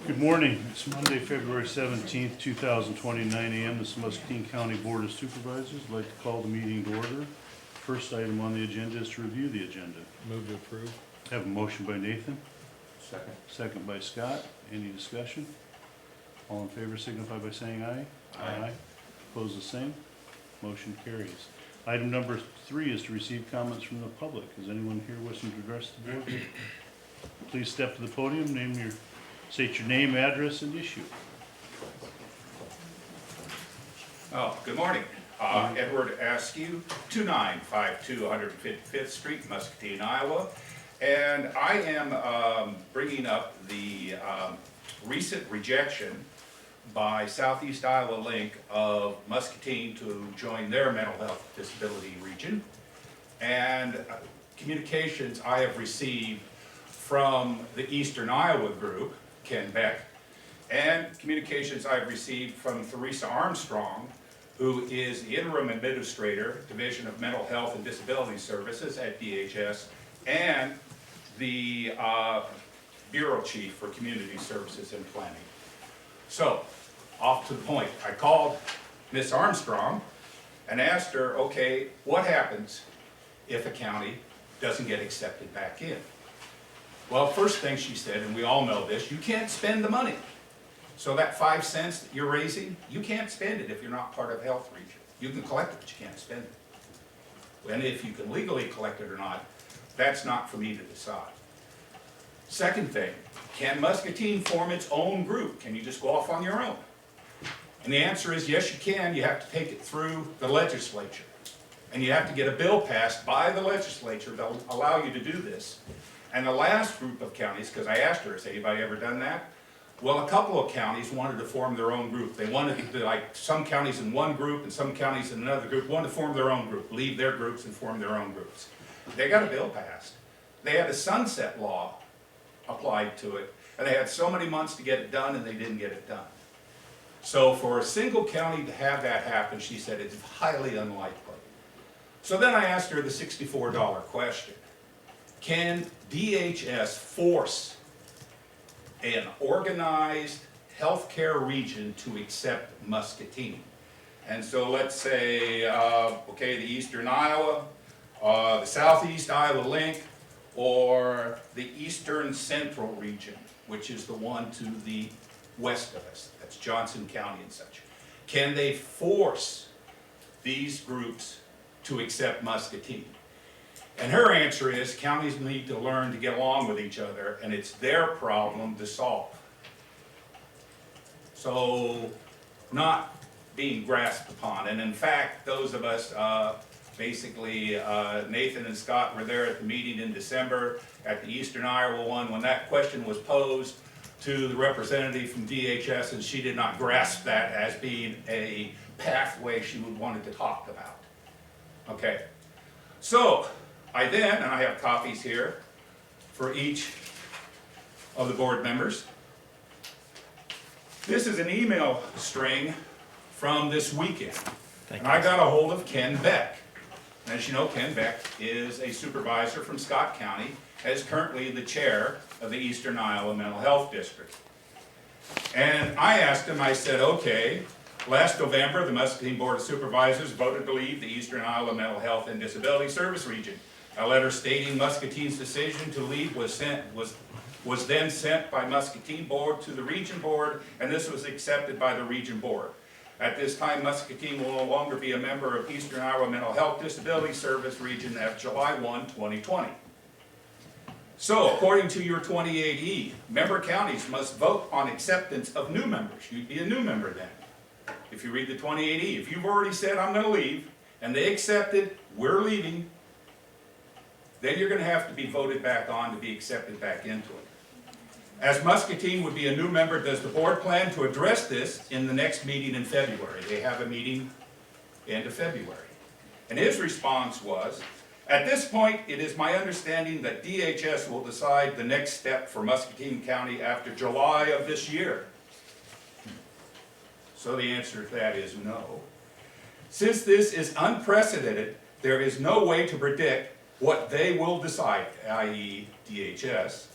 Good morning. It's Monday, February 17th, 2020, 9 a.m. This is Muscatine County Board of Supervisors. I'd like to call the meeting to order. First item on the agenda is to review the agenda. Move to approve. Have a motion by Nathan, Second. second by Scott. Any discussion? All in favor signify by saying aye. Aye. Opposed, the same. Motion carries. Item number 3 is to receive comments from the public. Is anyone here wishing to address the board? Please step to the podium, state your name, address, and issue. Oh, good morning. Edward Askew, 2952 155th Street, Muscatine, Iowa. And I am bringing up the recent rejection by Southeast Iowa Link of Muscatine to join their mental health disability region. And communications I have received from the Eastern Iowa group, Ken Beck, and communications I've received from Theresa Armstrong, who is the Interim Administrator, Division of Mental Health and Disability Services at DHS, and the Bureau Chief for Community Services and Planning. So, off to the point. I called Miss Armstrong and asked her, okay, what happens if a county doesn't get accepted back in? Well, first thing she said, and we all know this, you can't spend the money. So that 5 cents that you're raising, you can't spend it if you're not part of health region. You can collect it, but you can't spend it. And if you can legally collect it or not, that's not for me to decide. Second thing, can Muscatine form its own group? Can you just go off on your own? And the answer is yes, you can. You have to take it through the legislature. And you have to get a bill passed by the legislature that will allow you to do this. And the last group of counties, because I asked her, has anybody ever done that? Well, a couple of counties wanted to form their own group. They wanted to, like some counties in one group and some counties in another group, wanted to form their own group, leave their groups and form their own groups. They got a bill passed. They had a sunset law applied to it, and they had so many months to get it done, and they didn't get it done. So for a single county to have that happen, she said it's highly unlikely. So then I asked her the $64 question. Can DHS force an organized healthcare region to accept Muscatine? And so let's say, okay, the Eastern Iowa, the Southeast Iowa Link, or the Eastern Central region, which is the one to the west of us, that's Johnson County and such. Can they force these groups to accept Muscatine? And her answer is counties need to learn to get along with each other, and it's their problem to solve. So, not being grasped upon. And in fact, those of us, basically, Nathan and Scott were there at the meeting in December at the Eastern Iowa one when that question was posed to the representative from DHS, and she did not grasp that as being a pathway she would wanted to talk about. Okay, so I then, and I have copies here for each of the board members. This is an email string from this weekend. And I got a hold of Ken Beck. And as you know, Ken Beck is a supervisor from Scott County, and is currently the chair of the Eastern Iowa Mental Health District. And I asked him, I said, okay, last November, the Muscatine Board of Supervisors voted to leave the Eastern Iowa Mental Health and Disability Service Region. A letter stating Muscatine's decision to leave was then sent by Muscatine Board to the Region Board, and this was accepted by the Region Board. At this time, Muscatine will no longer be a member of Eastern Iowa Mental Health Disability Service Region at July 1, 2020. So, according to your 28E, member counties must vote on acceptance of new members. You'd be a new member then. If you read the 28E, if you've already said, I'm going to leave, and they accepted, we're leaving, then you're going to have to be voted back on to be accepted back into it. As Muscatine would be a new member, does the board plan to address this in the next meeting in February? They have a meeting end of February. And his response was, at this point, it is my understanding that DHS will decide the next step for Muscatine County after July of this year. So the answer to that is no. Since this is unprecedented, there is no way to predict what they will decide, i.e. DHS.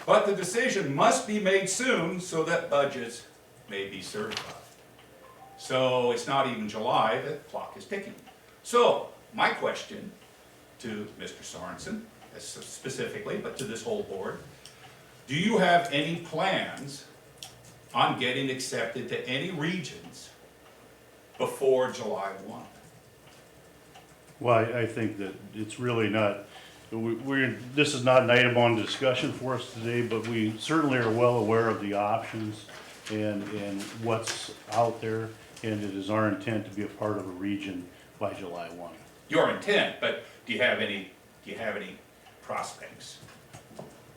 But the decision must be made soon so that budgets may be certified. So it's not even July, the clock is ticking. So my question to Mr. Sorensen, specifically, but to this whole board, do you have any plans on getting accepted to any regions before July 1? Well, I think that it's really not, this is not an item on discussion for us today, but we certainly are well aware of the options and what's out there, and it is our intent to be a part of a region by July 1. Your intent, but do you have any prospects?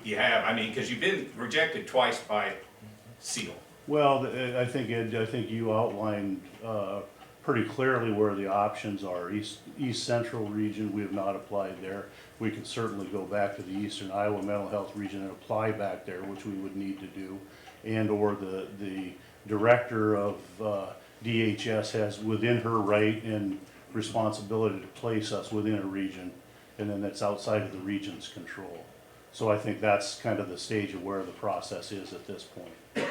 You have, I mean, because you've been rejected twice by SEAL. Well, I think, Ed, I think you outlined pretty clearly where the options are. East Central region, we have not applied there. We can certainly go back to the Eastern Iowa Mental Health region and apply back there, which we would need to do. And or the director of DHS has within her right and responsibility to place us within a region, and then that's outside of the region's control. So I think that's kind of the stage of where the process is at this point.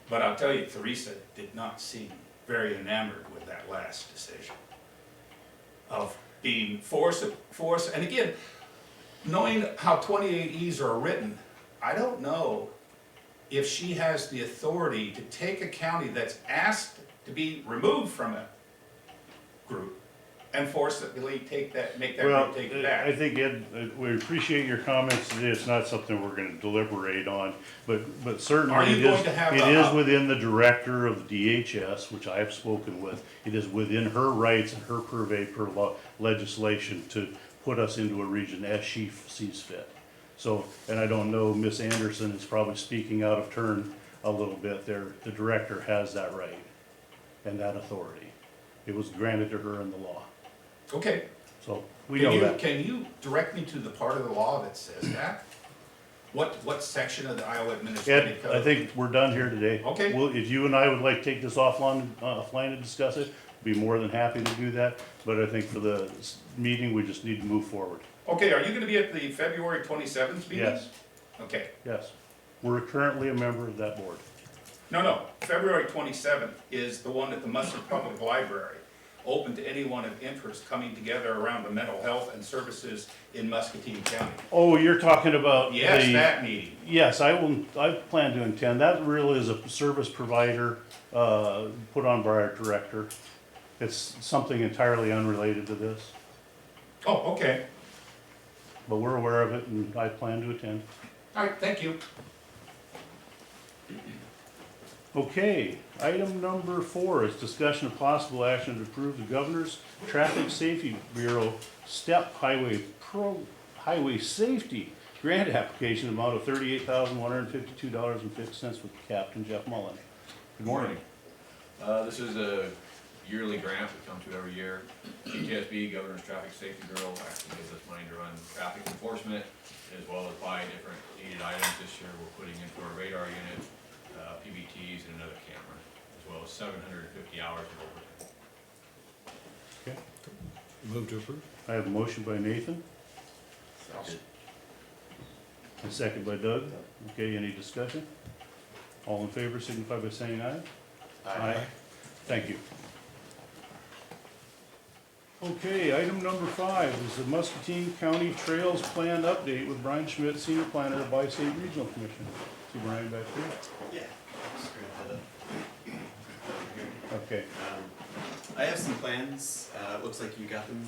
But I'll tell you, Teresa did not seem very enamored with that last decision of being forced, and again, knowing how 28Es are written, I don't know if she has the authority to take a county that's asked to be removed from a group and forcibly make that Well, group take it back. I think, Ed, we appreciate your comments today. It's not something we're gonna deliberate on, but certainly Are you it going to have is within the director of DHS, which I have spoken with. It is within her rights and her purvey per legislation to put us into a region as she sees fit. So, and I don't know, Ms. Anderson is probably speaking out of turn a little bit there. The director has that right and that authority. It was granted to her in the law. Okay, So, we know that. can you direct me to the part of the law that says that? What section of the Iowa Administrative Ed, Code? I think we're done here today. Okay. Well, if you and I would like to take this offline to discuss it, be more than happy to do that. But I think for the meeting, we just need to move forward. Okay, are you gonna be at the February 27th meeting? Yes, Okay, yes. We're currently a member of that board. no, February 27th is the one at the Muscatine Public Library, open to anyone of interest coming together around the mental health and services in Muscatine County. Oh, you're talking about Yes, the- that meeting. Yes, I plan to attend. That really is a service provider, put on by our director. It's something entirely unrelated to this, Oh, okay, but we're aware of it and I plan to attend. all right, thank you. Okay, item number 4 is discussion of possible action to approve the Governor's Traffic Safety Bureau STEP Highway Safety Grant Application amount of $38,152.50 with Captain Jeff Mullen. Good morning. This is a yearly grant we come to every year. GTSB, Governor's Traffic Safety Bureau, actually gives us money to run traffic enforcement as well as buy different needed items. This year we're putting into our radar unit, PBTs and another camera, as well as 750 hours of overtime. Okay, Move to approve. I have a motion by Nathan, a second by Doug. Okay, any discussion? All in favor signify by saying aye. Aye. Thank you. Okay, item number 5 is the Muscatine County Trails Plan Update with Brian Schmidt, Senior Planner of Bi-State Regional Commission. See Brian back there? Yeah. Just grab that up. Okay. I have some plans, looks like you got them,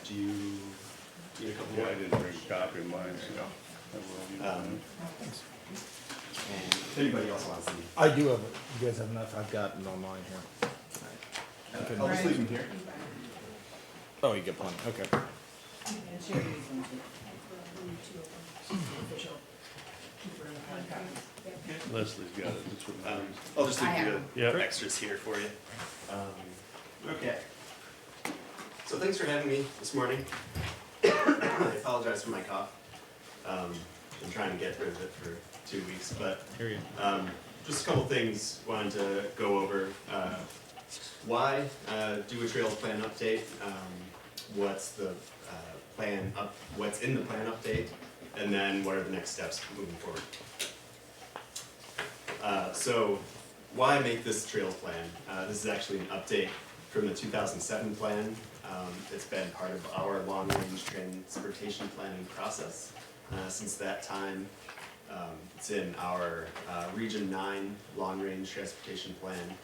do you need a couple more? didn't bring a copy of mine, so I will. And if anybody else wants them, I do have it. You guys have enough? I've got it on mine here. I'll just leave them here. Oh, you get plenty. Okay. And share these ones with, she's the official keeper of the contract. Leslie's got it, that's what matters. I'll just I leave have the Yep. extras here for you. Okay. So thanks for having me this morning. I apologize for my cough. Been trying to get rid of it for 2 weeks, but Here you just a couple things wanted to go over. Why do a trails plan update? What's the what's in the plan update? and then what are the next steps moving forward. So why make this trails plan? This is actually an update from the 2007 plan. It's been part of our long-range transportation planning process since that time. It's in our Region 9 long-range transportation plan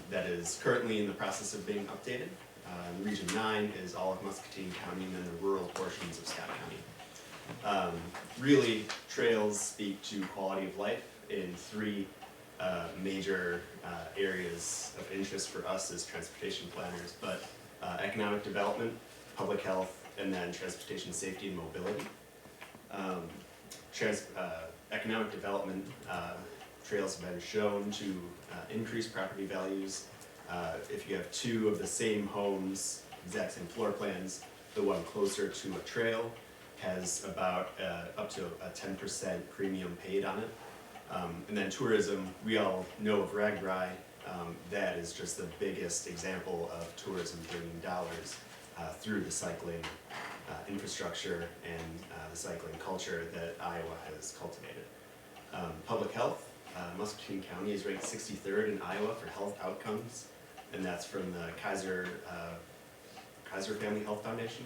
that is currently in the process of being updated. Region 9 is all of Muscatine County and then the rural portions of Scott County. Really, trails speak to quality of life in three major areas of interest for us as transportation planners, but economic development, public health, and then transportation safety and mobility. Economic development, trails have been shown to increase property values. If you have two of the same homes, exact same floor plans, the one closer to a trail has about up to a 10% premium paid on it. And then tourism, we all know of Ragbri. That is just the biggest example of tourism bringing dollars through the cycling infrastructure and the cycling culture that Iowa has cultivated. Public health, Muscatine County is ranked 63rd in Iowa for health outcomes, and that's from the Kaiser Family Health Foundation.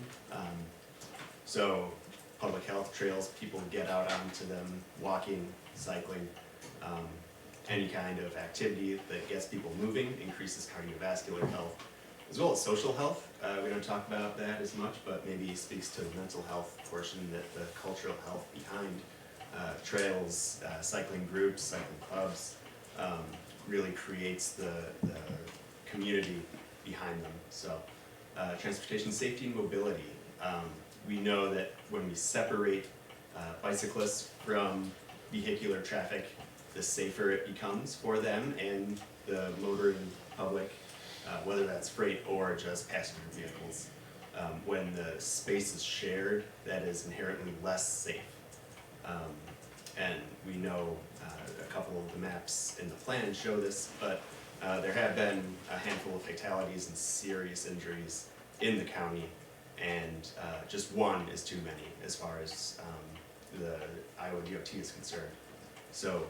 So public health trails, people get out onto them, walking, cycling, any kind of activity that gets people moving, increases cardiovascular health, as well as social health. We don't talk about that as much, but maybe speaks to the mental health portion, that the cultural health behind trails, cycling groups, cycling clubs, really creates the community behind them. So transportation safety and mobility. We know that when we separate bicyclists from vehicular traffic, the safer it becomes for them and the motoring public, whether that's freight or just passenger vehicles. When the space is shared, that is inherently less safe. And we know a couple of the maps in the plan show this, but there have been a handful of fatalities and serious injuries in the county, and just one is too many as far as the Iowa DOT is concerned. So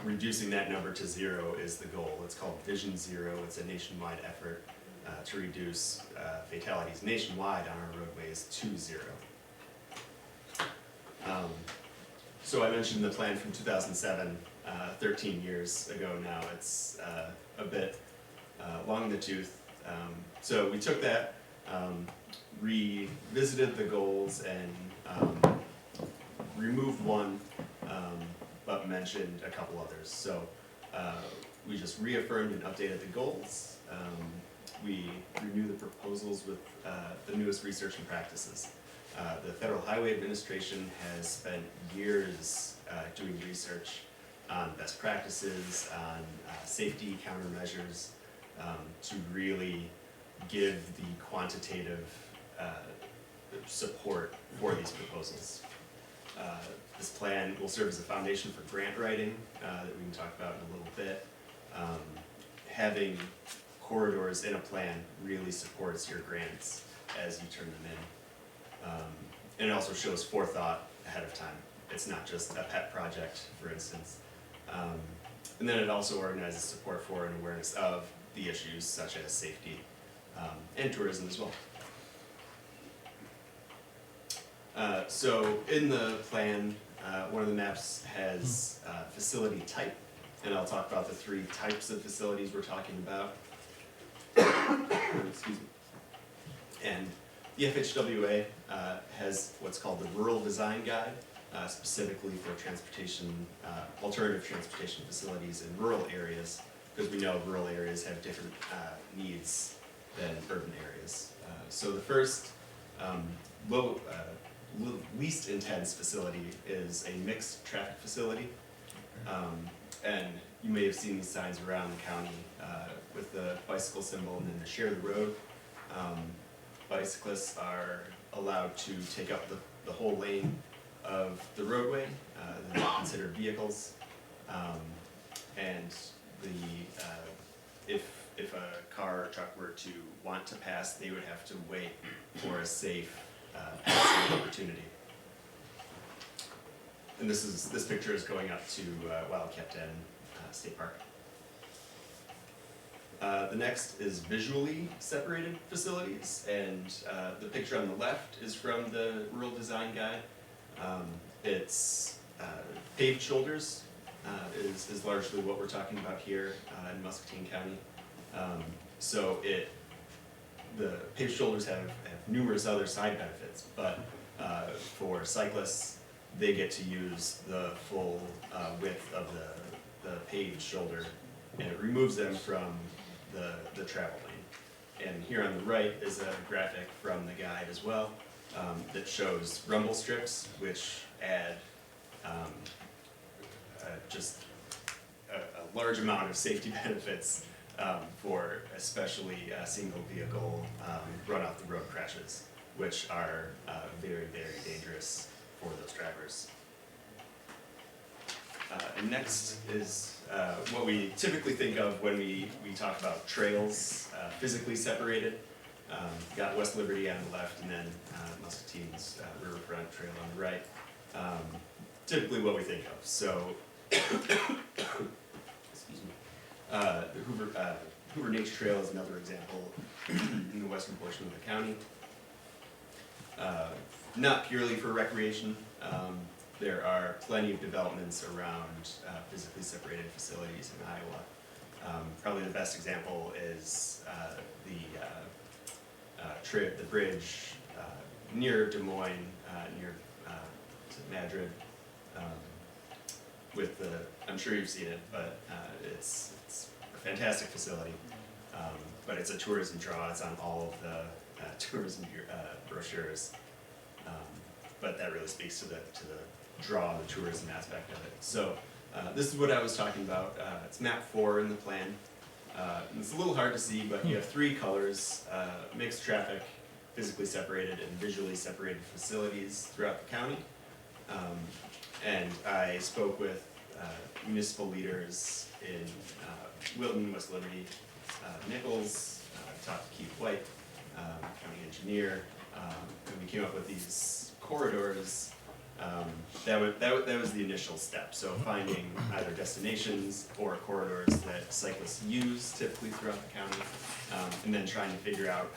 reducing that number to 0 is the goal. It's called Vision Zero. It's a nationwide effort to reduce fatalities nationwide on our roadways to 0. So I mentioned the plan from 2007, 13 years ago now. It's a bit long in the tooth. So we took that, revisited the goals, and removed one, but mentioned a couple others. So we just reaffirmed and updated the goals. We renew the proposals with the newest research and practices. The Federal Highway Administration has spent years doing research on best practices, on safety countermeasures, to really give the quantitative support for these proposals. This plan will serve as a foundation for grant writing that we can talk about in a little bit. Having corridors in a plan really supports your grants as you turn them in. And it also shows forethought ahead of time. It's not just a pet project, for instance. And then it also organizes support for and awareness of the issues such as safety and tourism as well. So in the plan, one of the maps has facility type, and I'll talk about the 3 types of facilities we're talking about. Excuse me. And the FHWA has what's called the Rural Design Guide, specifically for transportation, alternative transportation facilities in rural areas, because we know rural areas have different needs than urban areas. So the first least intense facility is a mixed traffic facility. And you may have seen these signs around the county with the bicycle symbol and then the share the road. Bicyclists are allowed to take up the whole lane of the roadway. They're not considered vehicles. And if a car or truck were to want to pass, they would have to wait for a safe passing opportunity. And this picture is going up to Wildcat Den State Park. The next is visually separated facilities, and the picture on the left is from the Rural Design Guide. It's paved shoulders is largely what we're talking about here in Muscatine County. So the paved shoulders have numerous other side benefits, but for cyclists, they get to use the full width of the paved shoulder, and it removes them from the travel lane. And here on the right is a graphic from the guide as well that shows rumble strips, which add just a large amount of safety benefits for especially single vehicle run off the road crashes, which are very, very dangerous for those drivers. And next is what we typically think of when we talk about trails physically separated. Got West Liberty on the left, and then Muscatine's Riverfront Trail on the right. Typically what we think of. So, excuse me. The Hoover Nature Trail is another example in the western portion of the county. Not purely for recreation. There are plenty of developments around physically separated facilities in Iowa. Probably the best example is the bridge near Des Moines, near is it Madrid, with I'm sure you've seen it, but it's a fantastic facility. But it's a tourism draw. It's on all of the tourism brochures. But that really speaks to the draw, the tourism aspect of it. So this is what I was talking about. It's map 4 in the plan. And it's a little hard to see, but you have 3 colors: mixed traffic, physically separated, and visually separated facilities throughout the county. And I spoke with municipal leaders in Wilton, West Liberty, Nichols, talked to Keith White, county engineer, and we came up with these corridors. That was the initial step. So finding either destinations or corridors that cyclists use typically throughout the county, and then trying to figure out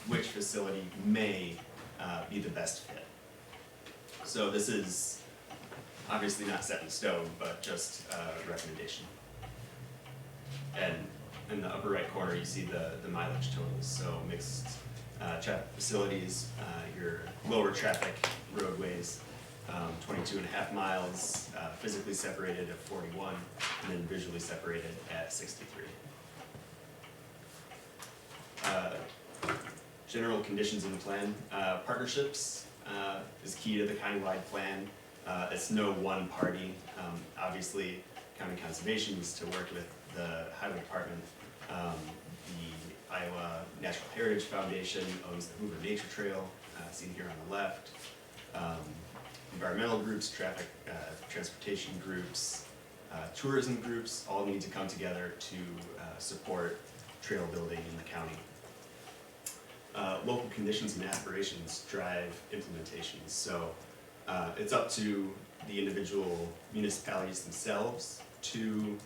which facility may be the best fit. So this is obviously not set in stone, but just a recommendation. And in the upper right corner, you see the mileage totals. So mixed traffic facilities, your lower traffic roadways, 22.5 miles, physically separated at 41, and then visually separated at 63. General conditions in the plan. Partnerships is key to the countywide plan. It's no one party. Obviously, county conservation needs to work with the highway department. The Iowa Natural Heritage Foundation owns the Hoover Nature Trail, seen here on the left. Environmental groups, traffic, transportation groups, tourism groups all need to come together to support trail building in the county. Local conditions and aspirations drive implementations. So it's up to the individual municipalities themselves to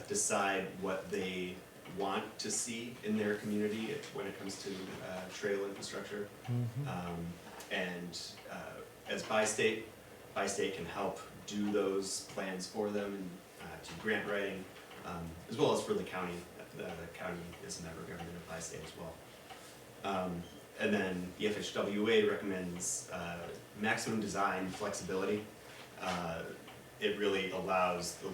decide what they want to see in their community when it comes to trail infrastructure. And as by-state can help do those plans for them and do grant writing, as well as for the county. The county is a member government of by-state as well. And then the FHWA recommends maximum design flexibility. It really allows the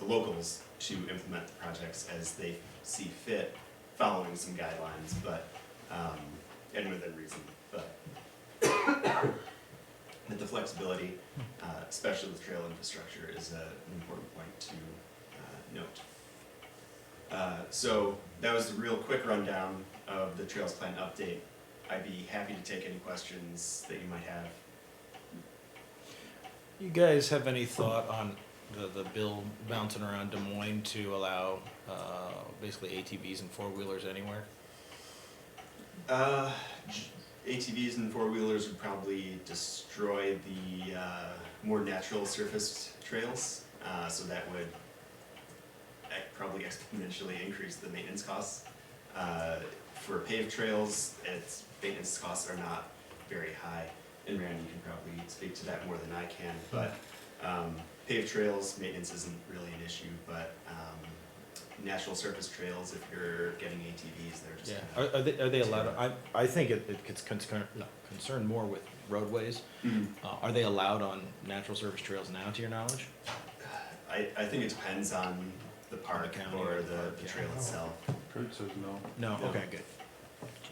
locals to implement the projects as they see fit, following some guidelines, but and within reason. But the flexibility, especially with trail infrastructure, is an important point to note. So that was a real quick rundown of the Trails Plan update. I'd be happy to take any questions that you might have. You guys have any thought on the bill bouncing around Des Moines to allow basically ATVs and 4-wheelers anywhere? ATVs and four-wheelers would probably destroy the more natural surfaced trails, so that would probably exponentially increase the maintenance costs. For paved trails, its maintenance costs are not very high, and Randy can probably speak to that more than I can, but paved trails, maintenance isn't really an issue, but natural surface trails, if you're getting ATVs, they're just Yeah, kind are they allowed, I think it gets concerned more with roadways. of. Are they allowed on natural surface trails now, to your knowledge? I think it depends on the park county or or the the park, yeah. trail itself. Kurt says no. No, Yeah. okay, good,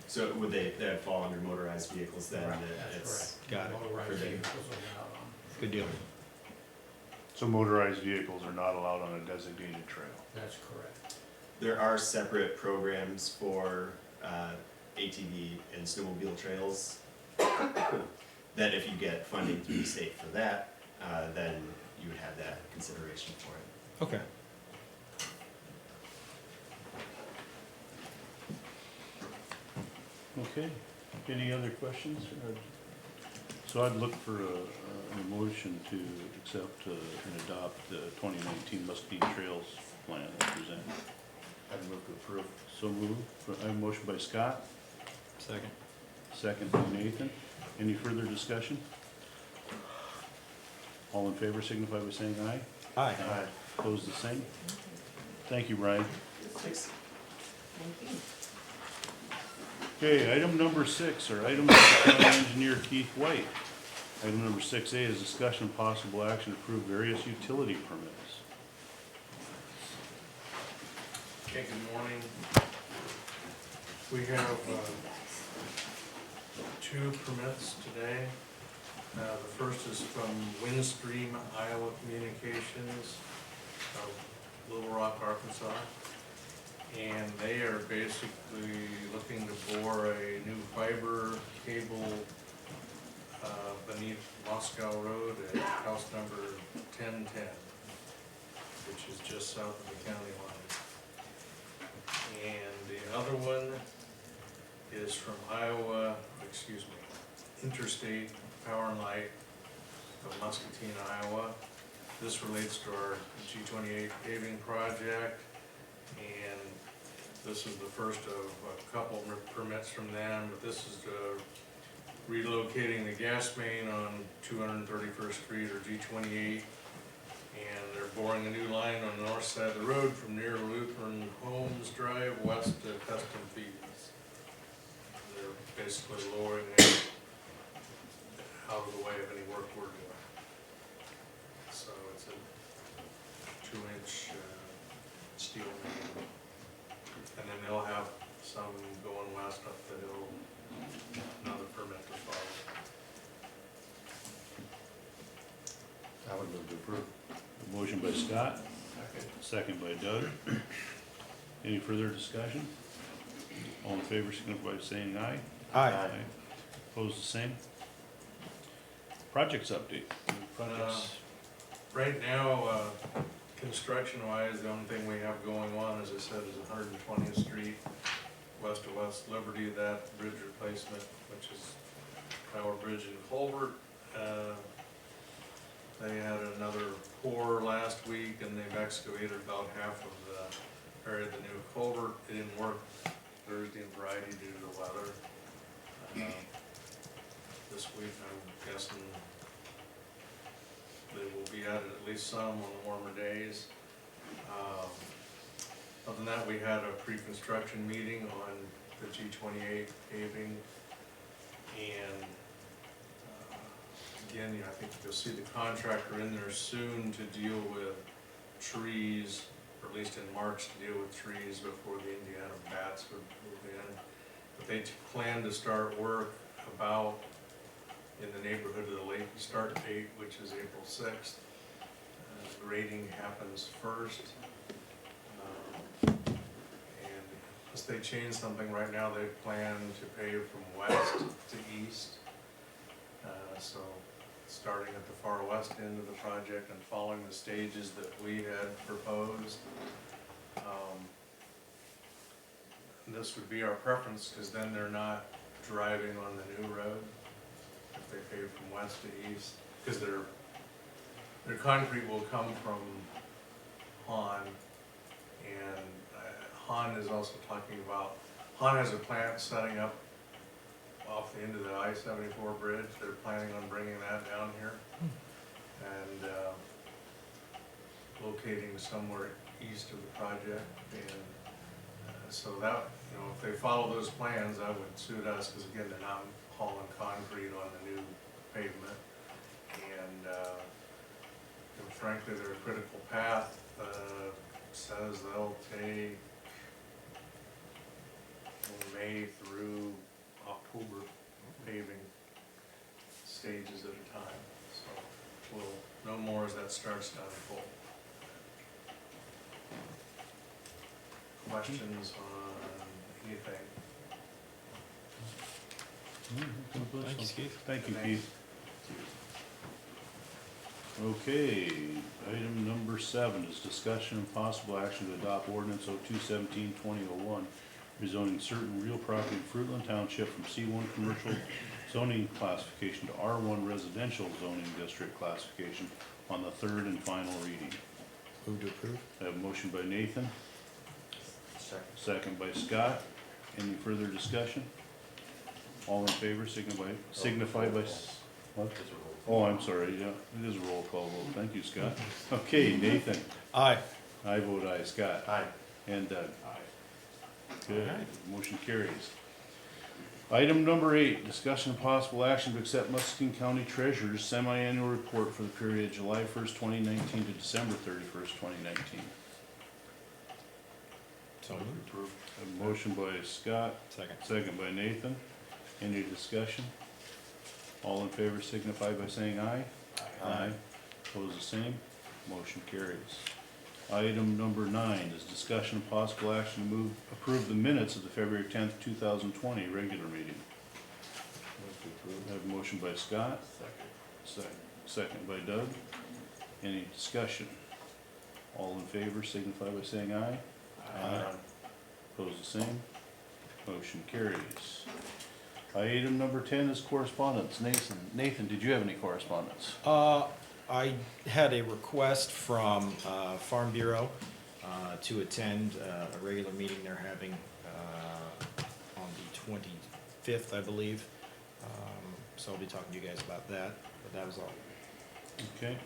So would they fall under motorized vehicles then? Right, It's got it, Motorized for the- vehicles are not on. good deal. So motorized vehicles are not allowed on a designated trail. That's correct. There are separate programs for ATV and snowmobile trails that if you get funding through the state for that, then you would have that consideration for it. Okay. Okay, any other questions? So I'd look for a motion to accept and adopt the 2019 Muscatine Trails Plan as presented. I'd move to approve. So moved. I have a motion by Scott, Second. second by Nathan. Any further discussion? All in favor signify by saying aye. Aye. Opposed, the same. Thank you, Brian. Thanks. Thank you. Okay, item number 6, or item from County Engineer Keith White. Item number 6A is discussion of possible action to approve various utility permits. Okay, good morning. We have two permits today. The first is from Windstream Iowa Communications of Little Rock, Arkansas. And they are basically looking to bore a new fiber cable beneath Moscow Road at house number 1010, which is just south of the county line. And the other one is from Interstate Power and Light of Muscatine, Iowa. This relates to our G28 paving project, and this is the first of a couple permits from them, but this is relocating the gas main on 231st Street or G28, and they're boring a new line on the north side of the road from near Lutheran Homes Drive west to Custom Feeds. They're basically lowering it out of the way of any work we're doing. So it's a 2-inch steel main. And then they'll have some going west up the hill, another permit to follow. I would move to approve. A motion by Scott, second by Doug. Any further discussion? All in favor signify by saying aye. Aye. Opposed, the same. Projects update. Projects. Right now, construction-wise, the only thing we have going on, as I said, is 120th Street, west of West Liberty, that bridge replacement, which is Tower Bridge and Culvert. They had another pour last week, and they've excavated about half of the area of the new culvert. It didn't work Thursday and Friday due to the weather. This week, I'm guessing they will be at it at least some on the warmer days. Other than that, we had a pre-construction meeting on the G28 paving, and again, I think you'll see the contractor in there soon to deal with trees, or at least in March to deal with trees before the Indiana bats would move in. But they plan to start work about in the neighborhood of the late start date, which is April 6th. Grading happens first. And unless they change something right now, they plan to pave from west to east. So starting at the far west end of the project and following the stages that we had proposed. This would be our preference, because then they're not driving on the new road, if they pave from west to east, because their concrete will come from Han, and Han is also talking about, Han has a plant setting up off the end of the I-74 bridge. They're planning on bringing that down here and locating somewhere east of the project. And so that, you know, if they follow those plans, that would suit us, because again, they're not hauling concrete on the new pavement. And you know, frankly, their critical path says they'll take May through October paving stages at a time. So we'll know more as that starts to unfold. Questions on anything? Thank you, Steve. Thank you, Keith. Okay, item number 7 is discussion and possible action to adopt ordinance 0217-2001, rezoning certain real property in Fruitland Township from C1 commercial zoning classification to R1 residential zoning district classification on the third and final reading. Move to approve. I have a motion by Nathan, Second. second by Scott. Any further discussion? All in favor, signify by, what? Oh, I'm sorry, yeah, it is a roll call vote. Thank you, Scott. Okay, Nathan. Aye. I vote aye. Scott? Aye. And Doug? Aye. Good, Alright. motion carries. Item number 8, discussion of possible action to accept Muscatine County Treasurer's semi-annual report for the period July 1st, 2019 to December 31st, 2019. So moved. A motion by Scott, Second. second by Nathan. Any discussion? All in favor signify by saying aye. Aye. Opposed, the same. Motion carries. Item number 9 is discussion of possible action to approve the minutes of the February 10th, 2020 regular meeting. I have a motion by Scott, second by Doug. Any discussion? All in favor signify by saying aye. Opposed, the same. Motion carries. Item number 10 is correspondence. Nathan, did you have any correspondence? I had a request from Farm Bureau to attend a regular meeting they're having on the 25th, I believe. So I'll be talking to you guys about that, but that was all. Okay.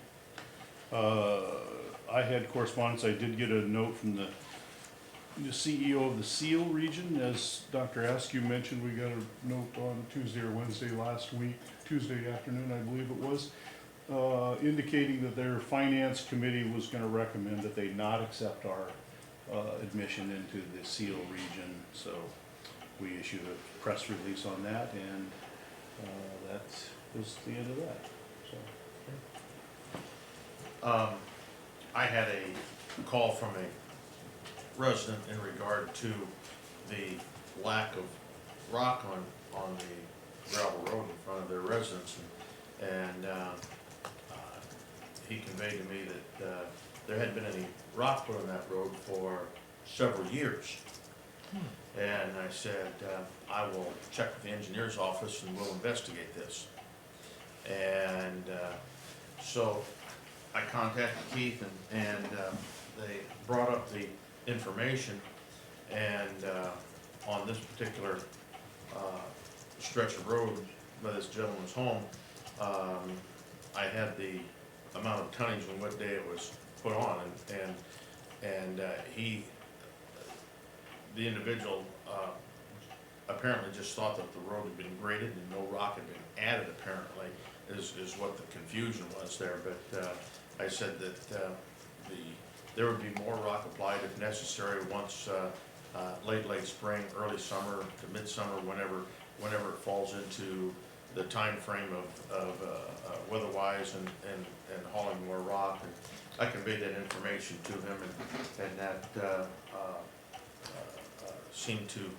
I had correspondence. I did get a note from the CEO of the Seal region. As Dr. Askew mentioned, we got a note on Tuesday or Wednesday last week, Tuesday afternoon, I believe it was, indicating that their finance committee was gonna recommend that they not accept our admission into the Seal region. So we issued a press release on that, and that was the end of that, so. I had a call from a resident in regard to the lack of rock on the gravel road in front of their residence. And he conveyed to me that there hadn't been any rock put on that road for several years. And I said, I will check with the engineer's office and we'll investigate this. And so I contacted Keith and they brought up the information, and on this particular stretch of road by this gentleman's home, I had the amount of tonnage and what day it was put on, and the individual apparently just thought that the road had been graded and no rock had been added, apparently, is what the confusion was there. But I said that there would be more rock applied if necessary once late spring, early summer to midsummer, whenever it falls into the time frame of weather-wise and hauling more rock. And I conveyed that information to him, and that seemed to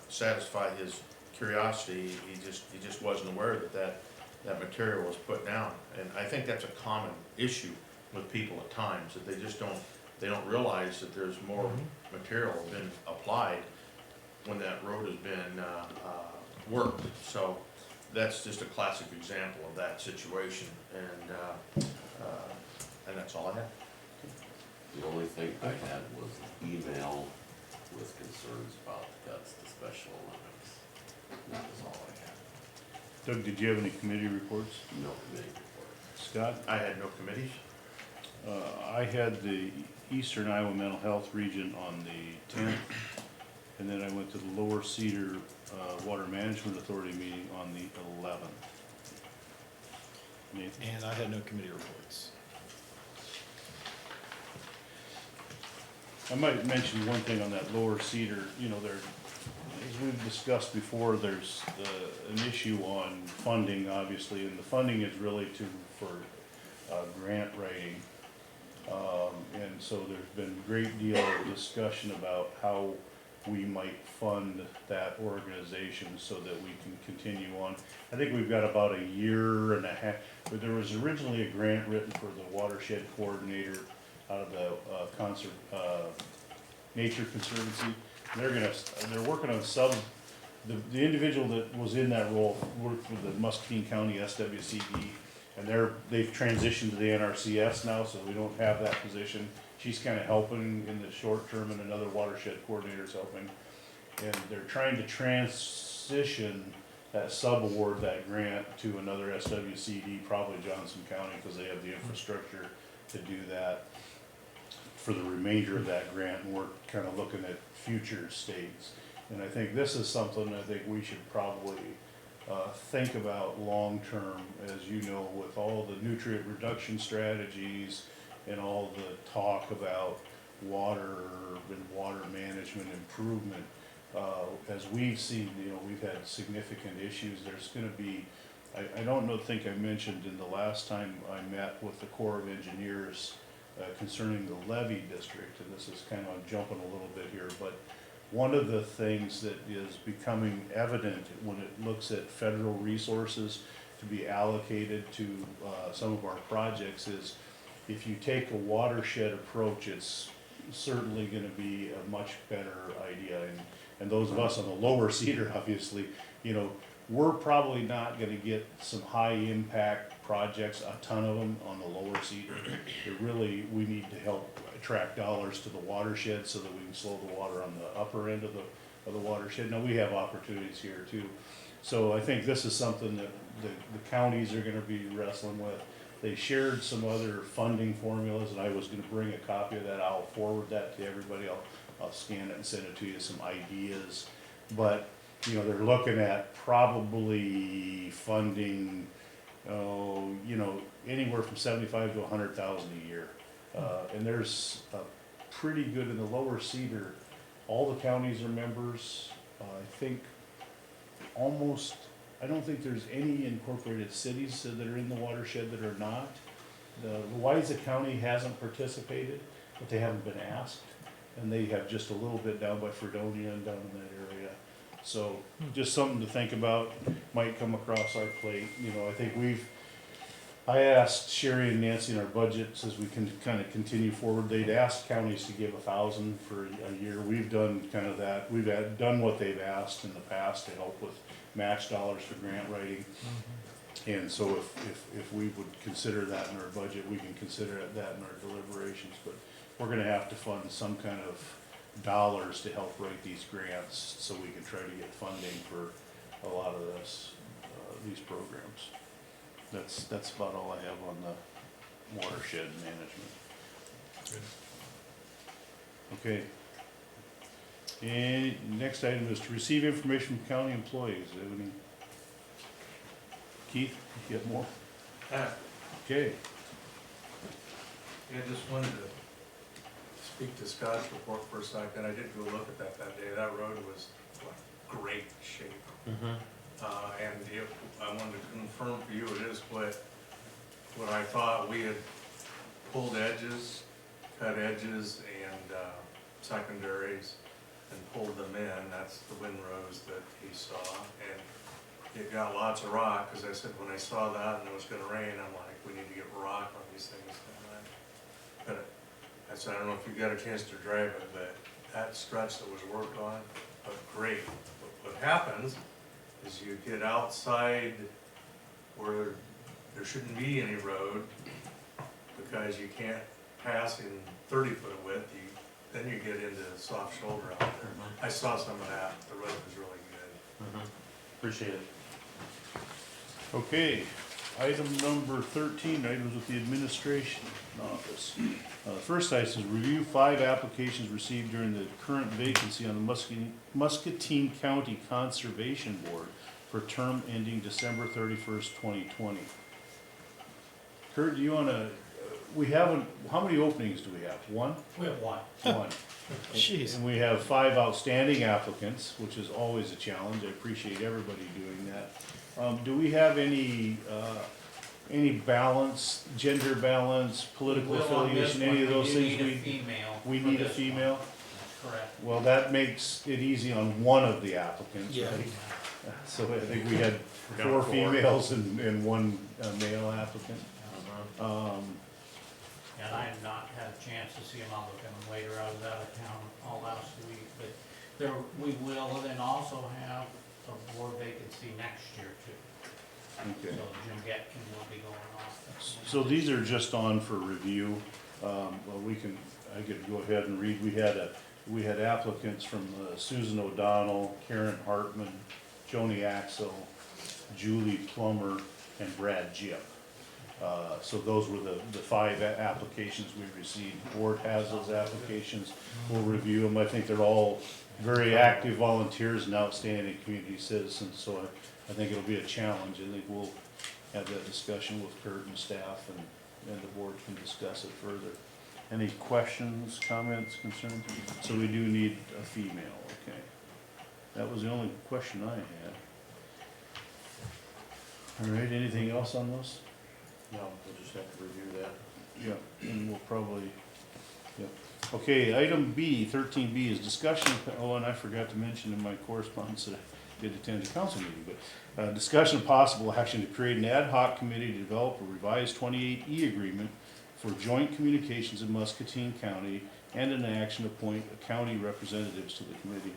satisfy his curiosity. He just wasn't aware that material was put down. And I think that's a common issue with people at times, that they don't realize that there's more material been applied when that road has been, worked. So that's just a classic example of that situation, and that's all I have. The only thing I had was an email with concerns about the cuts to Special Olympics. That was all I had. Doug, did you have any committee reports? No committee report. Scott? I had no committees. I had the Eastern Iowa Mental Health Region on the 10th, and then I went to the Lower Cedar Water Management Authority meeting on the 11th. Nathan? And I had no committee reports. I might mention one thing on that Lower Cedar, you know, there, as we've discussed before, there's an issue on funding, obviously, and the funding is really for grant writing. And so there's been a great deal of discussion about how we might fund that organization so that we can continue on. I think we've got about a year and a half, but there was originally a grant written for the watershed coordinator out of the Nature Conservancy. They're working on the individual that was in that role worked for the Muscatine County SWCD, and they've transitioned to the NRCS now, so we don't have that position. She's kind of helping in the short term, and another watershed coordinator's helping. And they're trying to transition that sub-award, that grant, to another SWCD, probably Johnson County, because they have the infrastructure to do that for the remainder of that grant, and we're kind of looking at future states. And I think this is something I think we should probably think about long-term, as you know, with all the nutrient reduction strategies and all the talk about water and water management improvement. As we've seen, you know, we've had significant issues. There's gonna be, I don't think I mentioned in the last time I met with the Corps of Engineers concerning the levee district, and this is kind of, I'm jumping a little bit here, but one of the things that is becoming evident when it looks at federal resources to be allocated to some of our projects is, if you take a watershed approach, it's certainly gonna be a much better idea. And those of us on the Lower Cedar, obviously, you know, we're probably not gonna get some high impact projects, a ton of them on the Lower Cedar. We need to help attract dollars to the watershed so that we can slow the water on the upper end of the watershed. Now, we have opportunities here too. So I think this is something that the counties are gonna be wrestling with. They shared some other funding formulas, and I was gonna bring a copy of that. I'll forward that to everybody. I'll scan it and send it to you, some ideas. But, you know, they're looking at probably funding, you know, anywhere from 75 to 100,000 a year. And there's a pretty good, in the Lower Cedar, all the counties are members. I think almost, I don't think there's any incorporated cities that are in the watershed that are not. The Louisa County hasn't participated, but they haven't been asked. And they have just a little bit down by Fredonia and down in that area. So just something to think about, might come across our plate. You know, I think I asked Sherry and Nancy in our budgets as we can kind of continue forward. They'd asked counties to give 1,000 for a year. We've done kind of that. We've done what they've asked in the past to help with match dollars for grant writing. And so if we would consider that in our budget, we can consider that in our deliberations. But we're gonna have to fund some kind of dollars to help write these grants so we can try to get funding for a lot of these programs. That's about all I have on the watershed management. Okay. And next item is to receive information from county employees. Do you have any? Keith, you have more? Okay. Yeah, just wanted to speak to Scott's report for a second. I did go look at that day. That road was like great shape. And I wanted to confirm for you, it is what I thought. We had pulled edges, cut edges and secondaries and pulled them in. That's the windrows that he saw. And it got lots of rock, because I said when I saw that and it was gonna rain, I'm like, we need to get rock on these things. But I said, I don't know if you got a chance to drive it, but that stretch that was worked on, looked great. But what happens is you get outside where there shouldn't be any road because you can't pass in 30 foot of width, then you get into soft shoulder out there. I saw some of that, the road was really good. Appreciate it. Okay, item number 13, items with the administration office. First item is review 5 applications received during the current vacancy on the Muscatine County Conservation Board for term ending December 31st, 2020. Kurt, do you wanna, we haven't, how many openings do we have? One? We have one. One. Jeez. And we have 5 outstanding applicants, which is always a challenge. I appreciate everybody doing that. Do we have any balance, gender balance, political We will on this affiliation, one. any of those We things? do need a female. We for need a this one. female? That's correct. Well, that makes it easy on one of the applicants, Yeah. right? So I think we had Down 4 4. females and 1 male applicant. And I have not had a chance to see them. I'll look at them later. I was out of town all last week, but there, we will then also have a board vacancy next year too. Okay. So Jim Getkin will be going off. So these are just on for review. Well, I could go ahead and read. We had applicants from Susan O'Donnell, Karen Hartman, Joni Axel, Julie Plummer, and Brad Jip. So those were the 5 applications we received. The board has those applications. We'll review them. I think they're all very active volunteers and outstanding community citizens, so I think it'll be a challenge. I think we'll have that discussion with Kurt and staff, and the board can discuss it further. Any questions, comments, concerns? So we do need a female, okay. That was the only question I had. All right, anything else on those? No, we'll just have to review that. Yeah, and we'll probably, yep. Okay, item B, 13B is discussion, and I forgot to mention in my correspondence that I did attend a council meeting, but discussion of possible action to create an ad hoc committee to develop a revised 28E agreement for joint communications in Muscatine County and an action to appoint county representatives to the committee.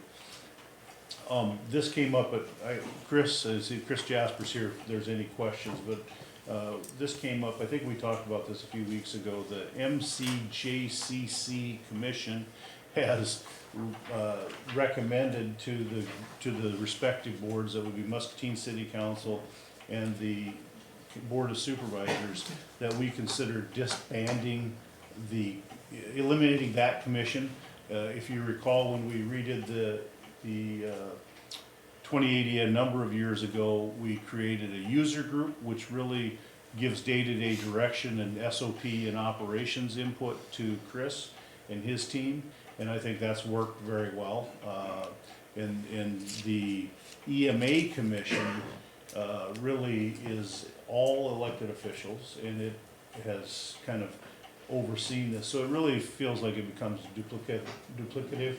This came up at, Chris Jasper's here if there's any questions, but this came up, I think we talked about this a few weeks ago. The MCJCC Commission has recommended to the respective boards, that would be Muscatine City Council and the Board of Supervisors, that we consider disbanding eliminating that commission. If you recall, when we redid the 2080 a number of years ago, we created a user group, which really gives day-to-day direction and SOP and operations input to Chris and his team, and I think that's worked very well. And the EMA commission really is all elected officials, and it has kind of overseen this, so it really feels like it becomes duplicative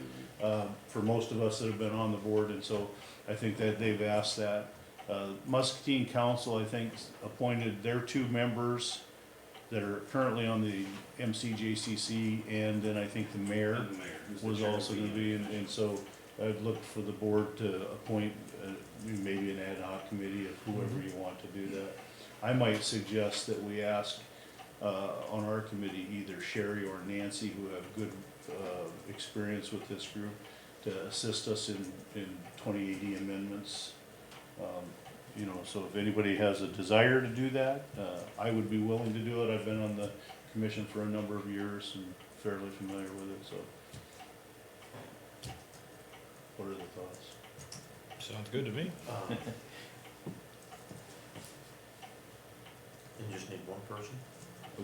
for most of us that have been on the board, and so I think that they've asked that. Muscatine Council, I think, appointed their 2 members that are currently on the MCJCC, and then I think the mayor was also gonna be, and so I'd look for the board to appoint maybe an ad hoc committee of whoever you want to do that. I might suggest that we ask on our committee either Sherry or Nancy, who have good experience with this group, to assist us in 2080 amendments. You know, so if anybody has a desire to do that, I would be willing to do it. I've been on the commission for a number of years and fairly familiar with it, so. What are the thoughts? Sounds good to me. You just need one person?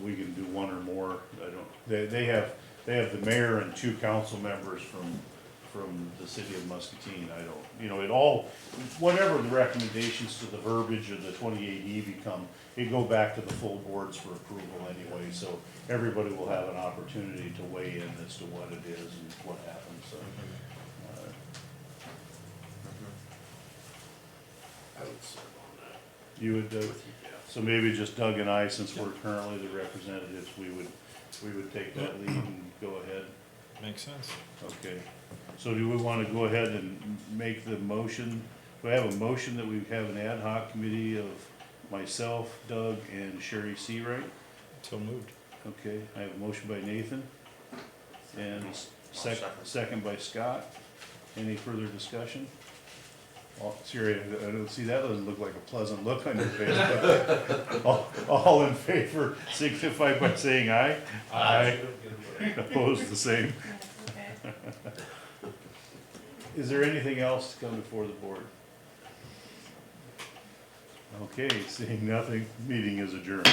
We can do one or more. I don't, they have the mayor and 2 council members from the city of Muscatine. I don't, you know, it all, whatever the recommendations to the verbiage of the 28E become, it go back to the full boards for approval anyway, so everybody will have an opportunity to weigh in as to what it is and what happens, so. I would serve on that You would, with you, Jeff. so maybe just Doug and I, since we're currently the representatives, we would take that lead and go ahead. Makes sense. Okay, so do we wanna go ahead and make the motion? Do I have a motion that we have an ad hoc committee of myself, Doug, and Sherry Seawright? So moved. Okay, I have a motion by Nathan, and a second. second by Scott. Any further discussion? Sherry, I don't see, that doesn't look like a pleasant look on your face, but all in favor signify by saying aye. Aye. Opposed, the same. Okay. Is there anything else to come before the board? Okay, seeing nothing, meeting is adjourned.